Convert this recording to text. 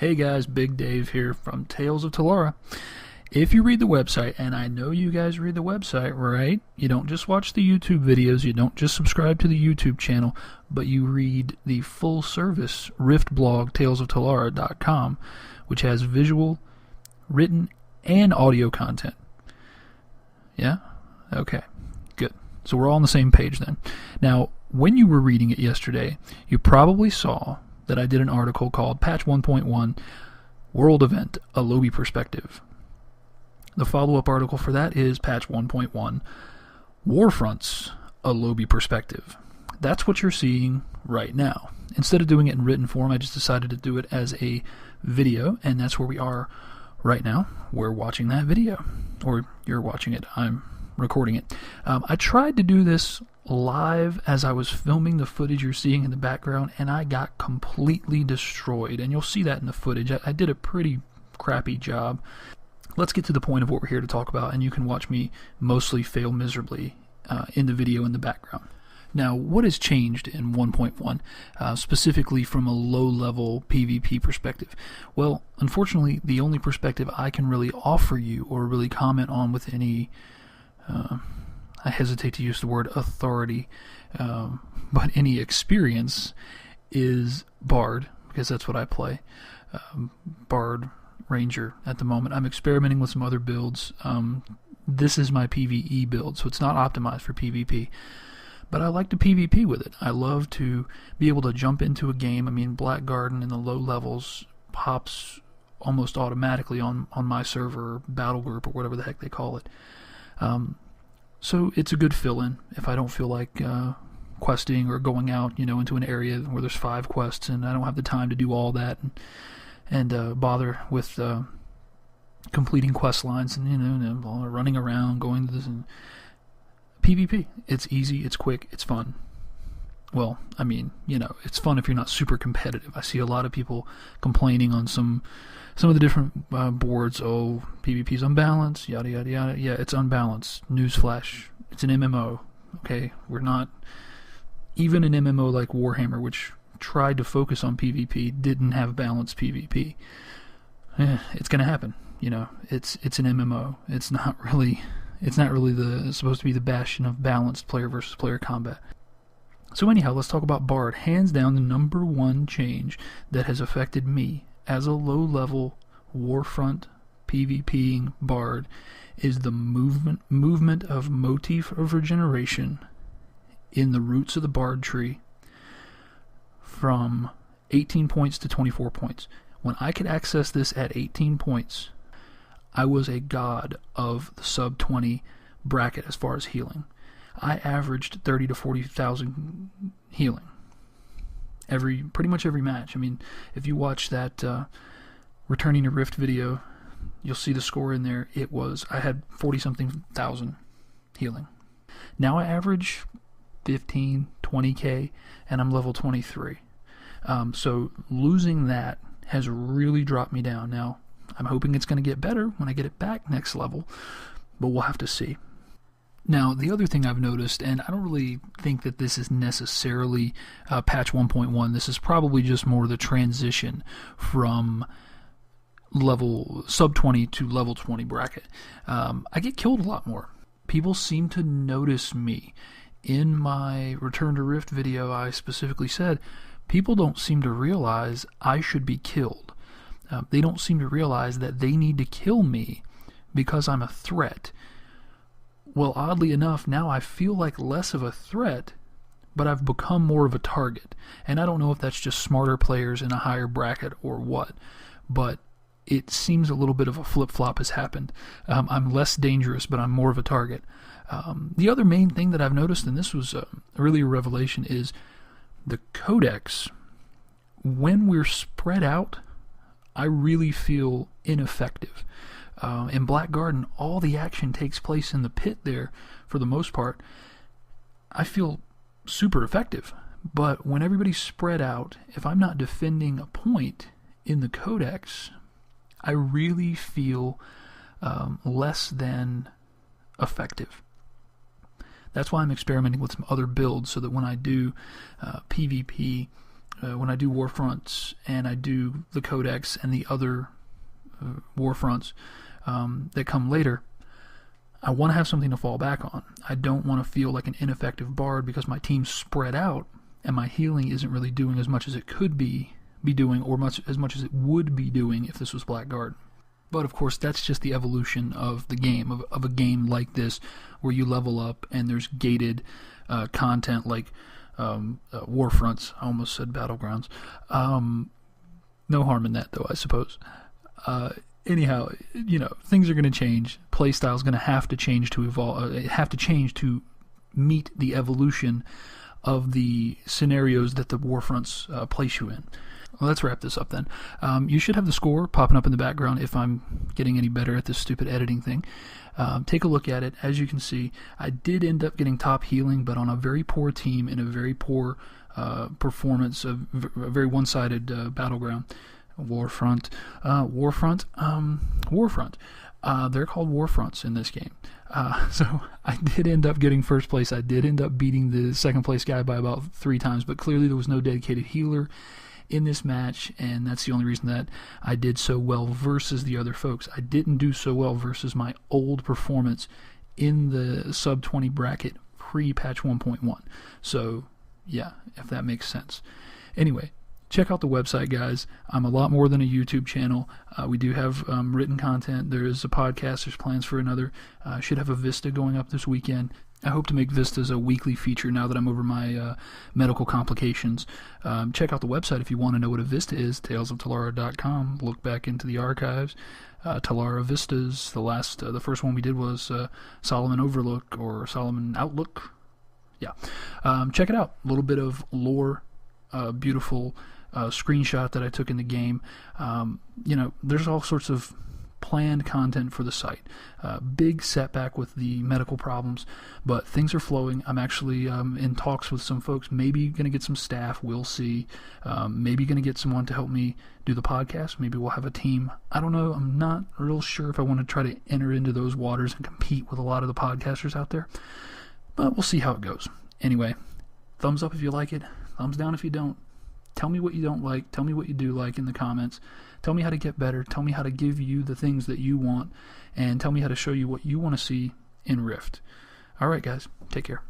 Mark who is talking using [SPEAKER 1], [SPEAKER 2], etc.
[SPEAKER 1] Hey guys, Big Dave here from Tales of Talara. If you read the website, and I know you guys read the website, right? You don't just watch the YouTube videos, you don't just subscribe to the YouTube channel, but you read the full service Rift blog, talesoftalara.com, which has visual, written, and audio content. Yeah? Okay, good. So we're all on the same page then. Now, when you were reading it yesterday, you probably saw that I did an article called Patch 1.1 World Event, a Lowbie Perspective. The follow-up article for that is Patch 1.1 Warfronts, a Lowbie Perspective. That's what you're seeing right now. Instead of doing it in written form, I just decided to do it as a video, and that's where we are right now. We're watching that video, or you're watching it. I'm recording it. I tried to do this live as I was filming the footage you're seeing in the background, and I got completely destroyed, and you'll see that in the footage. I did a pretty crappy job. Let's get to the point of what we're here to talk about, and you can watch me mostly fail miserably in the video in the background. Now, what has changed in 1.1, specifically from a low-level PvP perspective? Well, unfortunately, the only perspective I can really offer you or really comment on with any I hesitate to use the word authority, but any experience is Bard, because that's what I play. Bard Ranger at the moment. I'm experimenting with some other builds. This is my PvE build, so it's not optimized for PvP. But I like to PvP with it. I love to be able to jump into a game. I mean, Black Garden in the low levels pops almost automatically on my server, or battle group, or whatever the heck they call it. So it's a good fill-in if I don't feel like questing or going out, into an area where there's 5 quests and I don't have the time to do all that and bother with completing quest lines and running around, going to this. And PvP, it's easy, it's quick, it's fun. Well, I mean, it's fun if you're not super competitive. I see a lot of people complaining on some of the different boards. Oh, PvP's unbalanced, yada yada yada. Yeah, it's unbalanced. Newsflash, it's an MMO. Okay, we're not even an MMO like Warhammer, which tried to focus on PvP, didn't have balanced PvP. It's gonna happen. It's an MMO. It's not really supposed to be the bastion of balanced player versus player combat. So anyhow, let's talk about Bard. Hands down, the number one change that has affected me as a low-level Warfront PvPing Bard is the movement of motif of regeneration in the roots of the Bard tree from 18 points to 24 points. When I could access this at 18 points, I was a god of the sub-20 bracket as far as healing. I averaged 30 to 40,000 healing pretty much every match. I mean, if you watch that Returning to Rift video, you'll see the score in there. I had 40-something thousand healing. Now I average 15, 20k, and I'm level 23. So losing that has really dropped me down. Now, I'm hoping it's going to get better when I get it back next level, but we'll have to see. Now, the other thing I've noticed, and I don't really think that this is necessarily patch 1.1, this is probably just more the transition from level sub-20 to level 20 bracket. I get killed a lot more. People seem to notice me. In my Return to Rift video, I specifically said, people don't seem to realize I should be killed. They don't seem to realize that they need to kill me because I'm a threat. Well, oddly enough, now I feel like less of a threat, but I've become more of a target. And I don't know if that's just smarter players in a higher bracket or what, but it seems a little bit of a flip-flop has happened. I'm less dangerous, but I'm more of a target. The other main thing that I've noticed, and this was really a revelation, is the codex. When we're spread out, I really feel ineffective. In Black Garden, all the action takes place in the pit there for the most part. I feel super effective. But when everybody's spread out, if I'm not defending a point in the codex, I really feel less than effective. That's why I'm experimenting with some other builds so that when I do PvP when I do Warfronts and I do the Codex and the other Warfronts that come later, I want to have something to fall back on. I don't want to feel like an ineffective bard because my team's spread out and my healing isn't really doing as much as it could be doing, or as much as it would be doing if this was Blackguard. But of course, that's just the evolution of the game, of a game like this, where you level up and there's gated content like Warfronts. I almost said Battlegrounds. No harm in that, though, I suppose. Anyhow, things are going to change. Playstyle's going to have to change to evolve. To meet the evolution of the scenarios that the Warfronts place you in. Well, let's wrap this up then. You should have the score popping up in the background if I'm getting any better at this stupid editing thing. Take a look at it. As you can see, I did end up getting top healing, but on a very poor team in a very poor performance, a very one-sided battleground. Warfront. They're called Warfronts in this game. So I did end up getting first place. I did end up beating the second place guy by about 3 times, but clearly there was no dedicated healer in this match, and that's the only reason that I did so well versus the other folks. I didn't do so well versus my old performance in the sub 20 bracket pre-patch 1.1. So yeah, if that makes sense. Anyway, check out the website, guys. I'm a lot more than a YouTube channel. We do have written content. There is a podcast. There's plans for another. Should have a Vista going up this weekend. I hope to make Vistas a weekly feature now that I'm over my medical complications. Check out the website if you want to know what a Vista is, talesoftalara.com. Look back into the archives. Talara Vistas, the first one we did was Solomon Overlook or Solomon Outlook. Yeah. Check it out. A little bit of lore, beautiful screenshot that I took in the game. There's all sorts of planned content for the site. Big setback with the medical problems, but things are flowing. I'm actually in talks with some folks, maybe going to get some staff, we'll see. Maybe going to get someone to help me do the podcast. Maybe we'll have a team. I don't know. I'm not real sure if I want to try to enter into those waters and compete with a lot of the podcasters out there, but we'll see how it goes. Anyway, thumbs up if you like it, thumbs down if you don't. Tell me what you don't like. Tell me what you do like in the comments. Tell me how to get better. Tell me how to give you the things that you want. And tell me how to show you what you want to see in Rift. Alright, guys. Take care.